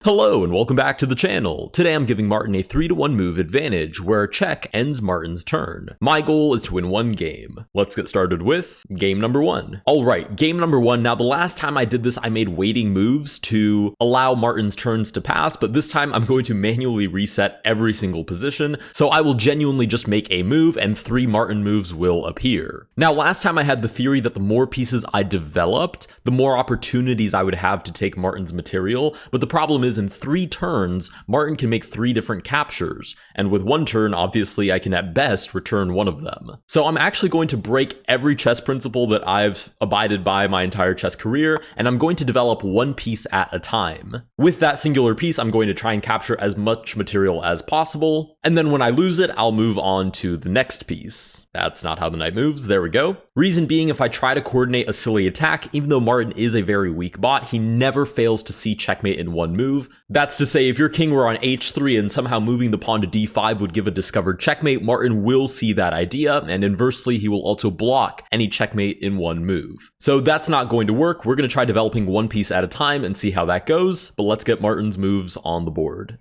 Hello and welcome back to the channel. Today I'm giving Martin a 3-to-1 move advantage where check ends Martin's turn. My goal is to win one game. Let's get started with game number 1. Alright, game number 1. Now the last time I did this I made waiting moves to allow Martin's turns to pass, but this time I'm going to manually reset every single position, so I will genuinely just make a move and 3 Martin moves will appear. Now last time I had the theory that the more pieces I developed, the more opportunities I would have to take Martin's material, but the problem is in 3 turns, Martin can make 3 different captures, and with 1 turn, obviously I can at best return one of them. So I'm actually going to break every chess principle that I've abided by my entire chess career, and I'm going to develop 1 piece at a time. With that singular piece, I'm going to try and capture as much material as possible, and then when I lose it, I'll move on to the next piece. That's not how the knight moves, there we go. Reason being, if I try to coordinate a silly attack, even though Martin is a very weak bot, he never fails to see checkmate in 1 move. That's to say, if your king were on h3 and somehow moving the pawn to d5 would give a discovered checkmate, Martin will see that idea, and inversely, he will also block any checkmate in 1 move. So that's not going to work. We're going to try developing 1 piece at a time and see how that goes, but let's get Martin's moves on the board.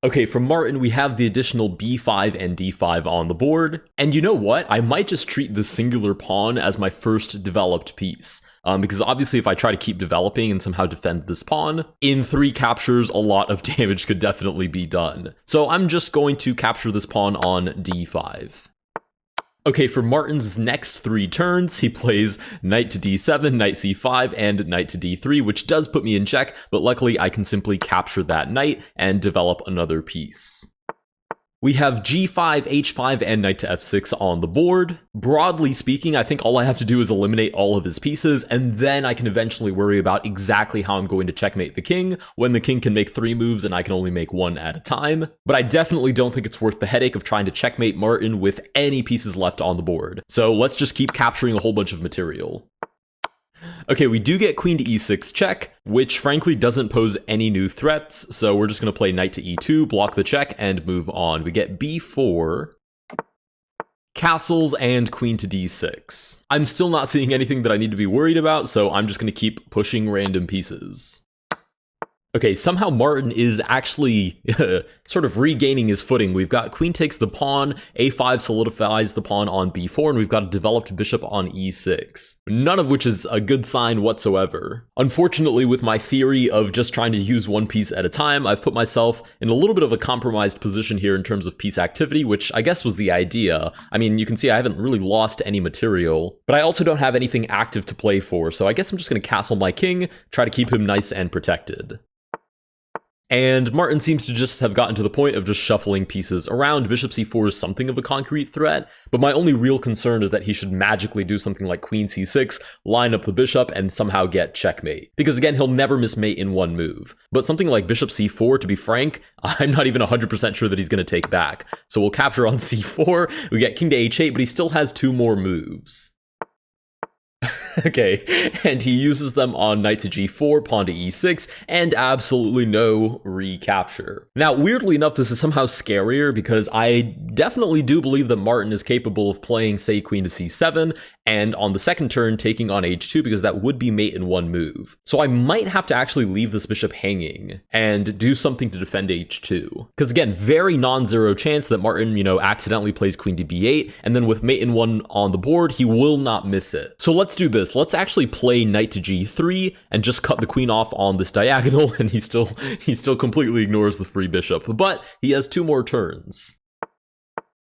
Okay, from Martin, we have the additional b5 and d5 on the board. And you know what? I might just treat this singular pawn as my first developed piece. Because obviously if I try to keep developing and somehow defend this pawn, in 3 captures, a lot of damage could definitely be done. So I'm just going to capture this pawn on d5. Okay, for Martin's next 3 turns, he plays knight to d7, knight c5, and knight to d3, which does put me in check, but luckily I can simply capture that knight and develop another piece. We have g5, h5, and knight to f6 on the board. Broadly speaking, I think all I have to do is eliminate all of his pieces, and then I can eventually worry about exactly how I'm going to checkmate the king, when the king can make 3 moves and I can only make 1 at a time. But I definitely don't think it's worth the headache of trying to checkmate Martin with any pieces left on the board. So let's just keep capturing a whole bunch of material. Okay, we do get queen to e6 check, which frankly doesn't pose any new threats, so we're just going to play knight to e2, block the check, and move on. We get b4, castles, and queen to d6. I'm still not seeing anything that I need to be worried about, so I'm just going to keep pushing random pieces. Okay, somehow Martin is actually sort of regaining his footing. We've got queen takes the pawn, a5 solidifies the pawn on b4, and we've got a developed bishop on e6. None of which is a good sign whatsoever. Unfortunately, with my theory of just trying to use 1 piece at a time, I've put myself in a little bit of a compromised position here in terms of piece activity, which I guess was the idea. I mean, you can see I haven't really lost any material, but I also don't have anything active to play for, so I guess I'm just going to castle my king, try to keep him nice and protected. And Martin seems to just have gotten to the point of just shuffling pieces around. Bishop c4 is something of a concrete threat, but my only real concern is that he should magically do something like queen c6, line up the bishop, and somehow get checkmate. Because again, he'll never miss mate in 1 move. But something like bishop c4, to be frank, I'm not even 100% sure that he's going to take back. So we'll capture on c4, we get king to h8, but he still has 2 more moves. Okay, and he uses them on knight to g4, pawn to e6, and absolutely no recapture. Now, weirdly enough, this is somehow scarier because I definitely do believe that Martin is capable of playing, say, queen to c7, and on the second turn, taking on h2, because that would be mate in 1 move. So I might have to actually leave this bishop hanging and do something to defend h2. Because again, very non-zero chance that Martin, accidentally plays queen to b8, and then with mate in 1 on the board, he will not miss it. So let's do this. Let's actually play knight to g3 and just cut the queen off on this diagonal, and he still completely ignores the free bishop. But he has 2 more turns,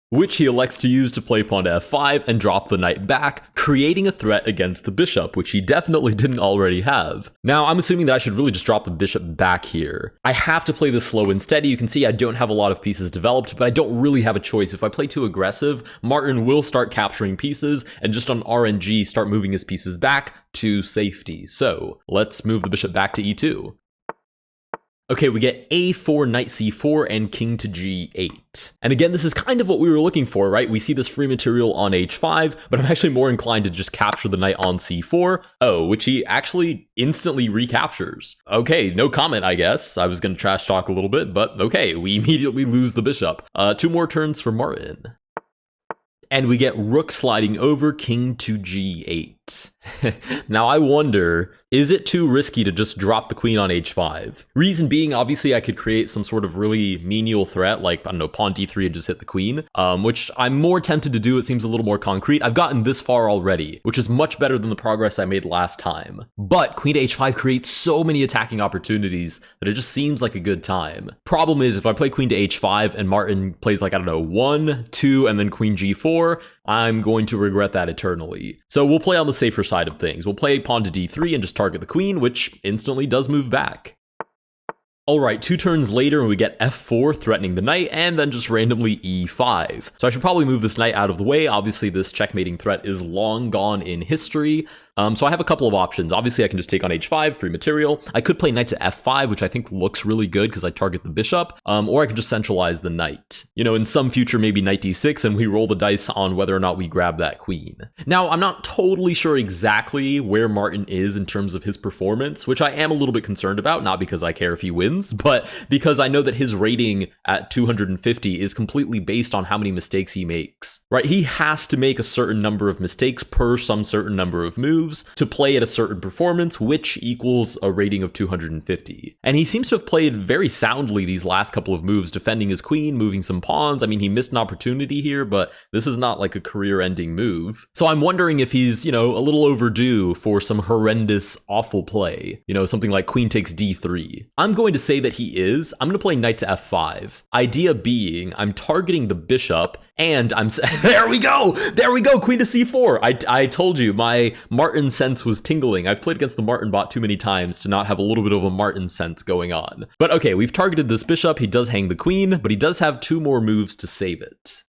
which he elects to use to play pawn to f5 and drop the knight back, creating a threat against the bishop, which he definitely didn't already have. Now, I'm assuming that I should really just drop the bishop back here. I have to play this slow and steady. You can see I don't have a lot of pieces developed, but I don't really have a choice. If I play too aggressive, Martin will start capturing pieces and just on RNG start moving his pieces back to safety. So let's move the bishop back to e2. Okay, we get a4, knight c4, and king to g8. And again, this is kind of what we were looking for, right? We see this free material on h5, but I'm actually more inclined to just capture the knight on c4. Oh, which he actually instantly recaptures. Okay, no comment, I guess. I was going to trash talk a little bit, but okay, we immediately lose the bishop. 2 more turns for Martin. And we get rook sliding over king to g8. Now I wonder, is it too risky to just drop the queen on h5? Reason being, obviously I could create some sort of really menial threat, like, I don't know, pawn d3 and just hit the queen, which I'm more tempted to do. It seems a little more concrete. I've gotten this far already, which is much better than the progress I made last time. But queen to h5 creates so many attacking opportunities that it just seems like a good time. Problem is, if I play queen to h5 and Martin plays like, I don't know, 1, 2, and then queen g4, I'm going to regret that eternally. So we'll play on the safer side of things. We'll play pawn to d3 and just target the queen, which instantly does move back. Alright, 2 turns later and we get f4 threatening the knight, and then just randomly e5. So I should probably move this knight out of the way. Obviously this checkmating threat is long gone in history. So I have a couple of options. Obviously I can just take on h5, free material. I could play knight to f5, which I think looks really good because I target the bishop, or I could just centralize the knight. You know, in some future, maybe knight d6, and we roll the dice on whether or not we grab that queen. Now, I'm not totally sure exactly where Martin is in terms of his performance, which I am a little bit concerned about, not because I care if he wins, but because I know that his rating at 250 is completely based on how many mistakes he makes, right? He has to make a certain number of mistakes per some certain number of moves to play at a certain performance, which equals a rating of 250. And he seems to have played very soundly these last couple of moves, defending his queen, moving some pawns. I mean, he missed an opportunity here, but this is not like a career-ending move. So I'm wondering if he's, you know, a little overdue for some horrendous, awful play. You know, something like queen takes d3. I'm going to say that he is. I'm going to play knight to f5. Idea being, I'm targeting the bishop, and I'm there we go, queen to c4. I told you, my Martin sense was tingling. I've played against the Martin bot too many times to not have a little bit of a Martin sense going on. But okay, we've targeted this bishop. He does hang the queen, but he does have 2 more moves to save it,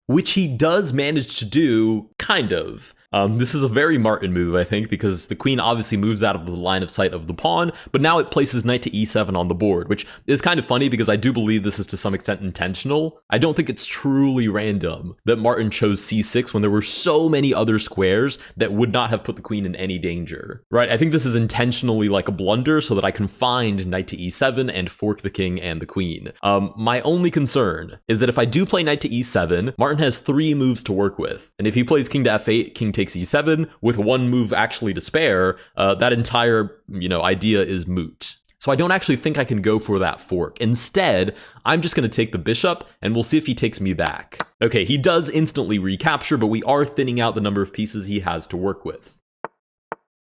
which he does manage to do, kind of. This is a very Martin move, I think, because the queen obviously moves out of the line of sight of the pawn, but now it places knight to e7 on the board, which is kind of funny because I do believe this is to some extent intentional. I don't think it's truly random that Martin chose c6 when there were so many other squares that would not have put the queen in any danger, right? I think this is intentionally like a blunder so that I can find knight to e7 and fork the king and the queen. My only concern is that if I do play knight to e7, Martin has 3 moves to work with, and if he plays king to f8, king takes e7 with 1 move actually to spare, that entire, you know, idea is moot. So I don't actually think I can go for that fork. Instead, I'm just going to take the bishop and we'll see if he takes me back. Okay, he does instantly recapture, but we are thinning out the number of pieces he has to work with.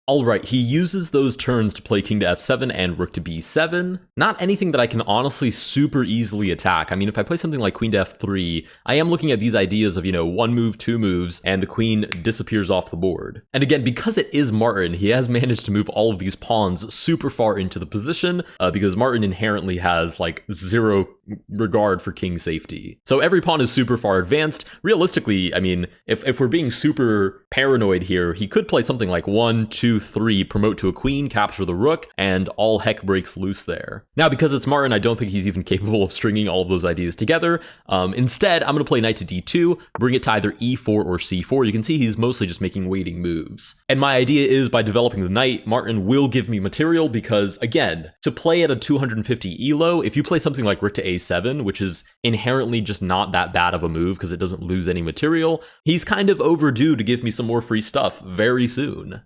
Alright, he uses those turns to play king to f7 and rook to b7. Not anything that I can honestly super easily attack. I mean, if I play something like queen to f3, I am looking at these ideas of, you know, 1 move, 2 moves, and the queen disappears off the board. And again, because it is Martin, he has managed to move all of these pawns super far into the position, because Martin inherently has, like, 0 regard for king safety. So every pawn is super far advanced. Realistically, I mean, if we're being super paranoid here, he could play something like 1, 2, 3, promote to a queen, capture the rook, and all heck breaks loose there. Now, because it's Martin, I don't think he's even capable of stringing all of those ideas together. Instead, I'm going to play knight to d2, bring it to either e4 or c4. You can see he's mostly just making waiting moves. And my idea is, by developing the knight, Martin will give me material because, again, to play at a 250 elo, if you play something like rook to a7, which is inherently just not that bad of a move because it doesn't lose any material, he's kind of overdue to give me some more free stuff very soon.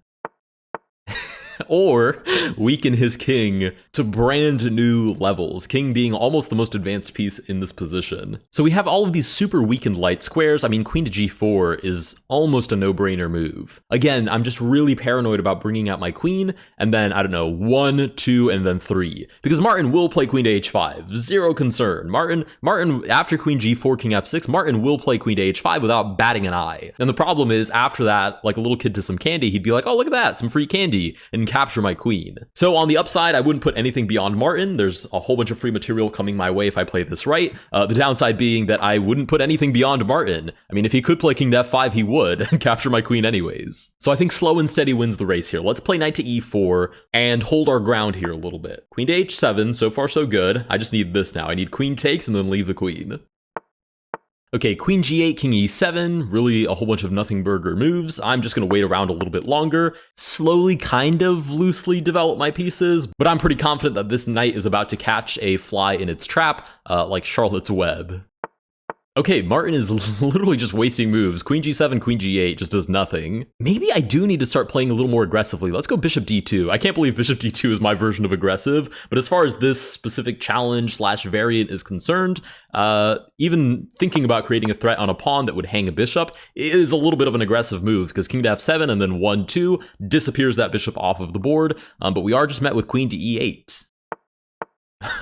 Or weaken his king to brand new levels, king being almost the most advanced piece in this position. So we have all of these super weakened light squares. I mean, queen to g4 is almost a no-brainer move. Again, I'm just really paranoid about bringing out my queen, and then, I don't know, 1, 2, and then 3. Because Martin will play queen to h5, 0 concern. Martin, after queen g4, king f6, Martin will play queen to h5 without batting an eye. And the problem is, after that, like a little kid to some candy, he'd be like, oh, look at that, some free candy, and capture my queen. So on the upside, I wouldn't put anything beyond Martin. There's a whole bunch of free material coming my way if I play this right. The downside being that I wouldn't put anything beyond Martin. I mean, if he could play king to f5, he would, and capture my queen anyways. So I think slow and steady wins the race here. Let's play knight to e4 and hold our ground here a little bit. Queen to h7, so far so good. I just need this now. I need queen takes and then leave the queen. Okay, queen g8, king e7, really a whole bunch of nothing burger moves. I'm just going to wait around a little bit longer, slowly kind of loosely develop my pieces, but I'm pretty confident that this knight is about to catch a fly in its trap, like Charlotte's Web. Okay, Martin is literally just wasting moves. Queen g7, queen g8 just does nothing. Maybe I do need to start playing a little more aggressively. Let's go bishop d2. I can't believe bishop d2 is my version of aggressive, but as far as this specific challenge slash variant is concerned, even thinking about creating a threat on a pawn that would hang a bishop is a little bit of an aggressive move, because king to f7 and then 1-2 disappears that bishop off of the board, but we are just met with queen to e8.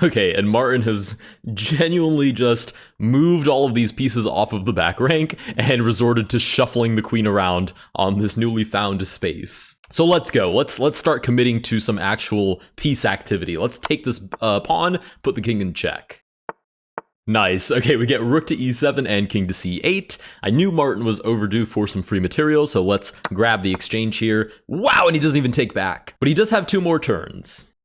Okay, and Martin has genuinely just moved all of these pieces off of the back rank and resorted to shuffling the queen around on this newly found space. So let's go. Let's start committing to some actual piece activity. Let's take this pawn, put the king in check. Nice. Okay, we get rook to e7 and king to c8. I knew Martin was overdue for some free material, so let's grab the exchange here. Wow, and he doesn't even take back. But he does have 2 more turns.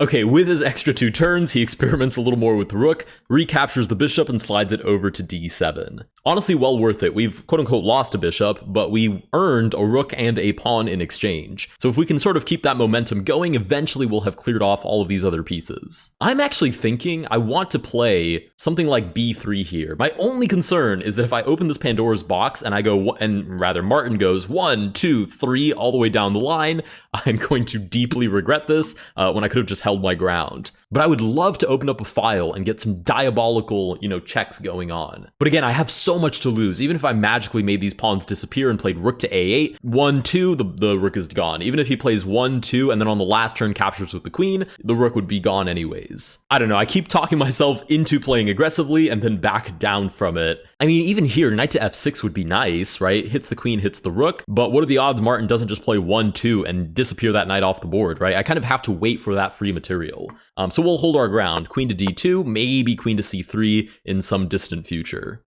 Okay, with his extra 2 turns, he experiments a little more with the rook, recaptures the bishop, and slides it over to d7. Honestly, well worth it. We've quote-unquote lost a bishop, but we earned a rook and a pawn in exchange. So if we can sort of keep that momentum going, eventually we'll have cleared off all of these other pieces. I'm actually thinking I want to play something like b3 here. My only concern is that if I open this Pandora's box and I go, and rather Martin goes 1, 2, 3 all the way down the line, I'm going to deeply regret this when I could have just held my ground. But I would love to open up a file and get some diabolical, checks going on. But again, I have so much to lose. Even if I magically made these pawns disappear and played rook to a8, 1-2, the rook is gone. Even if he plays 1-2 and then on the last turn captures with the queen, the rook would be gone anyways. I don't know, I keep talking myself into playing aggressively and then back down from it. I mean, even here, knight to f6 would be nice, right? Hits the queen, hits the rook, but what are the odds Martin doesn't just play 1-2 and disappear that knight off the board, right? I kind of have to wait for that free material. So we'll hold our ground. Queen to d2, maybe queen to c3 in some distant future.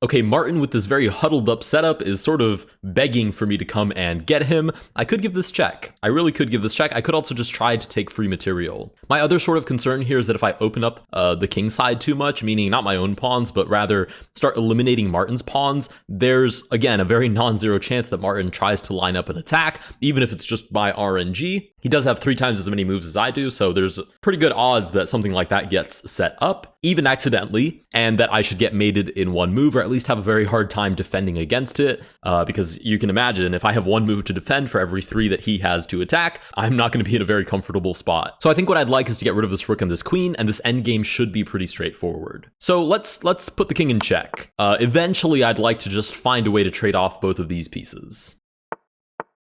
Okay, Martin with this very huddled up setup is sort of begging for me to come and get him. I could give this check. I really could give this check. I could also just try to take free material. My other sort of concern here is that if I open up the king side too much, meaning not my own pawns, but rather start eliminating Martin's pawns, there's, again, a very non-zero chance that Martin tries to line up an attack, even if it's just by RNG. He does have 3 times as many moves as I do, so there's pretty good odds that something like that gets set up, even accidentally, and that I should get mated in 1 move, or at least have a very hard time defending against it, because you can imagine if I have 1 move to defend for every 3 that he has to attack, I'm not going to be in a very comfortable spot. So I think what I'd like is to get rid of this rook and this queen, and this endgame should be pretty straightforward. So let's put the king in check. Eventually, I'd like to just find a way to trade off both of these pieces.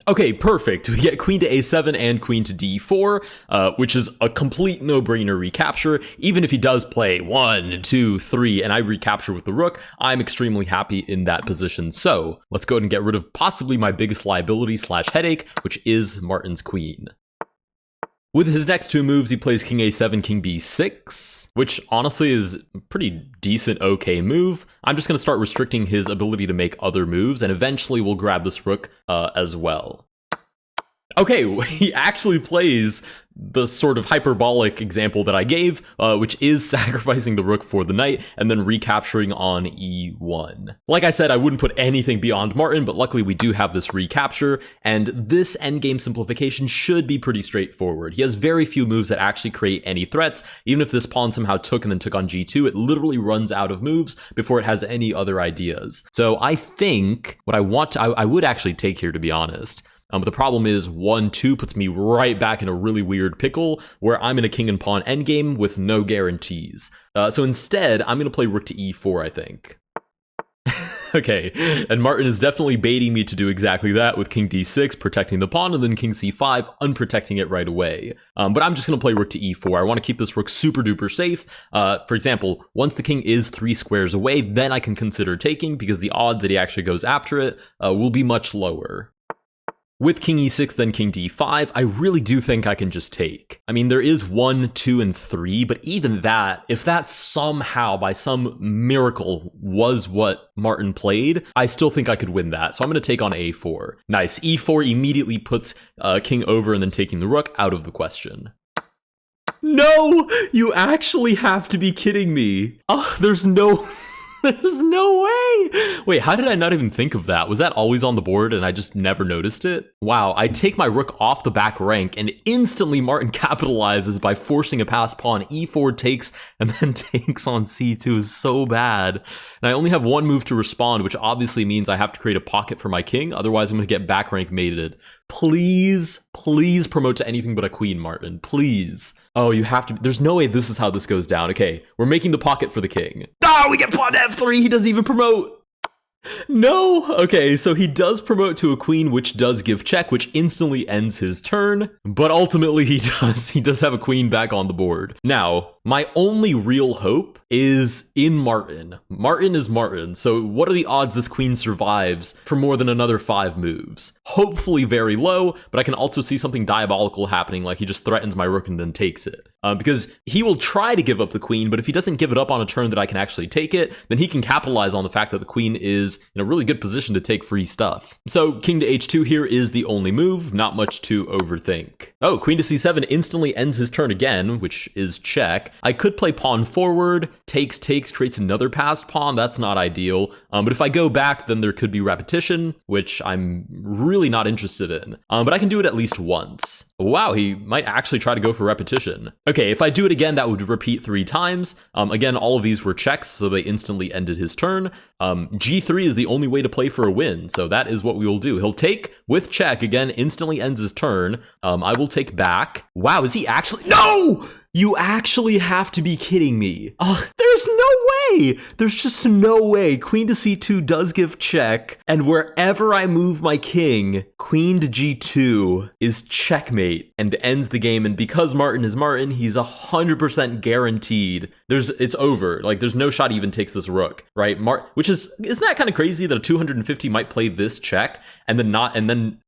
Okay, perfect. We get queen to a7 and queen to d4, which is a complete no-brainer recapture. Even if he does play 1, 2, 3, and I recapture with the rook, I'm extremely happy in that position. So let's go ahead and get rid of possibly my biggest liability slash headache, which is Martin's queen. With his next 2 moves, he plays king a7, king b6, which honestly is a pretty decent, okay move. I'm just going to start restricting his ability to make other moves, and eventually we'll grab this rook as well. Okay, he actually plays the sort of hyperbolic example that I gave, which is sacrificing the rook for the knight and then recapturing on e1. Like I said, I wouldn't put anything beyond Martin, but luckily we do have this recapture, and this endgame simplification should be pretty straightforward. He has very few moves that actually create any threats. Even if this pawn somehow took and then took on g2, it literally runs out of moves before it has any other ideas. So I think what I would actually take here, to be honest. But the problem is 1-2 puts me right back in a really weird pickle where I'm in a king and pawn endgame with no guarantees. So instead, I'm going to play rook to e4, I think. Okay, and Martin is definitely baiting me to do exactly that with king d6, protecting the pawn, and then king c5, unprotecting it right away. But I'm just going to play rook to e4. I want to keep this rook super duper safe. For example, once the king is 3 squares away, then I can consider taking, because the odds that he actually goes after it will be much lower. With king e6, then king d5, I really do think I can just take. I mean, there is 1, 2, and 3, but even that, if that somehow, by some miracle, was what Martin played, I still think I could win that. So I'm going to take on a4. Nice. e4 immediately puts king over and then taking the rook out of the question. No! You actually have to be kidding me. There's no... There's no way. Wait, how did I not even think of that? Was that always on the board and I just never noticed it? Wow, I take my rook off the back rank and instantly Martin capitalizes by forcing a pass pawn. E4 takes and then takes on C2 is so bad. And I only have one move to respond, which obviously means I have to create a pocket for my king. Otherwise, I'm going to get back rank mated. Please, please promote to anything but a queen, Martin. Please. Oh, you have to. There's no way this is how this goes down. Okay, we're making the pocket for the king. Ah, we get pawn to F3. He doesn't even promote. No. Okay, so he does promote to a queen, which does give check, which instantly ends his turn. But ultimately, he does have a queen back on the board. Now, my only real hope is in Martin. Martin is Martin, so what are the odds this queen survives for more than another 5 moves? Hopefully very low, but I can also see something diabolical happening, like he just threatens my rook and then takes it. Because he will try to give up the queen, but if he doesn't give it up on a turn that I can actually take it, then he can capitalize on the fact that the queen is in a really good position to take free stuff. So king to h2 here is the only move, not much to overthink. Oh, queen to c7 instantly ends his turn again, which is check. I could play pawn forward, takes, creates another passed pawn. That's not ideal. But if I go back, then there could be repetition, which I'm really not interested in. But I can do it at least once. Wow, he might actually try to go for repetition. Okay, if I do it again, that would repeat 3 times. Again, all of these were checks, so they instantly ended his turn. G3 is the only way to play for a win, so that is what we will do. He'll take with check, again, instantly ends his turn. I will take back. Wow, is he actually? No! You actually have to be kidding me. There's no way. There's just no way. Queen to c2 does give check, and wherever I move my king, queen to g2 is checkmate and ends the game. And because Martin is Martin, he's 100% guaranteed. It's over. Like, there's no shot he even takes this rook, right? Isn't that kind of crazy that a 250 might play this check and then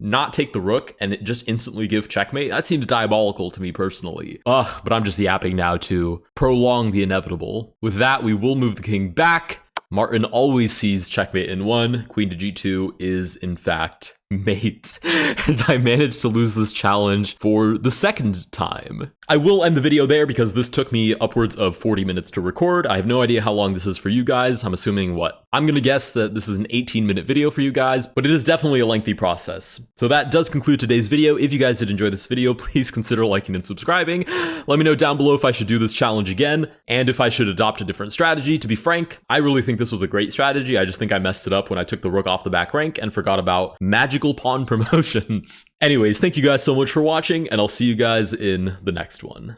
not take the rook and it just instantly give checkmate? That seems diabolical to me personally. But I'm just yapping now to prolong the inevitable. With that, we will move the king back. Martin always sees checkmate in 1. Queen to g2 is, in fact, mate. And I managed to lose this challenge for the second time. I will end the video there because this took me upwards of 40 minutes to record. I have no idea how long this is for you guys. I'm assuming I'm gonna guess that this is an 18-minute video for you guys, but it is definitely a lengthy process. So that does conclude today's video. If you guys did enjoy this video, please consider liking and subscribing. Let me know down below if I should do this challenge again and if I should adopt a different strategy. To be frank, I really think this was a great strategy. I just think I messed it up when I took the rook off the back rank and forgot about magical pawn promotions. Anyways, thank you guys so much for watching, and I'll see you guys in the next one.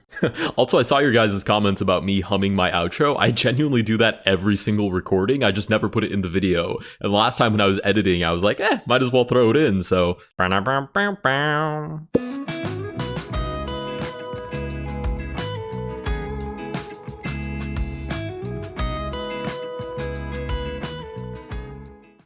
Also, I saw your guys' comments about me humming my outro. I genuinely do that every single recording. I just never put it in the video. And last time when I was editing, I was like, might as well throw it in. So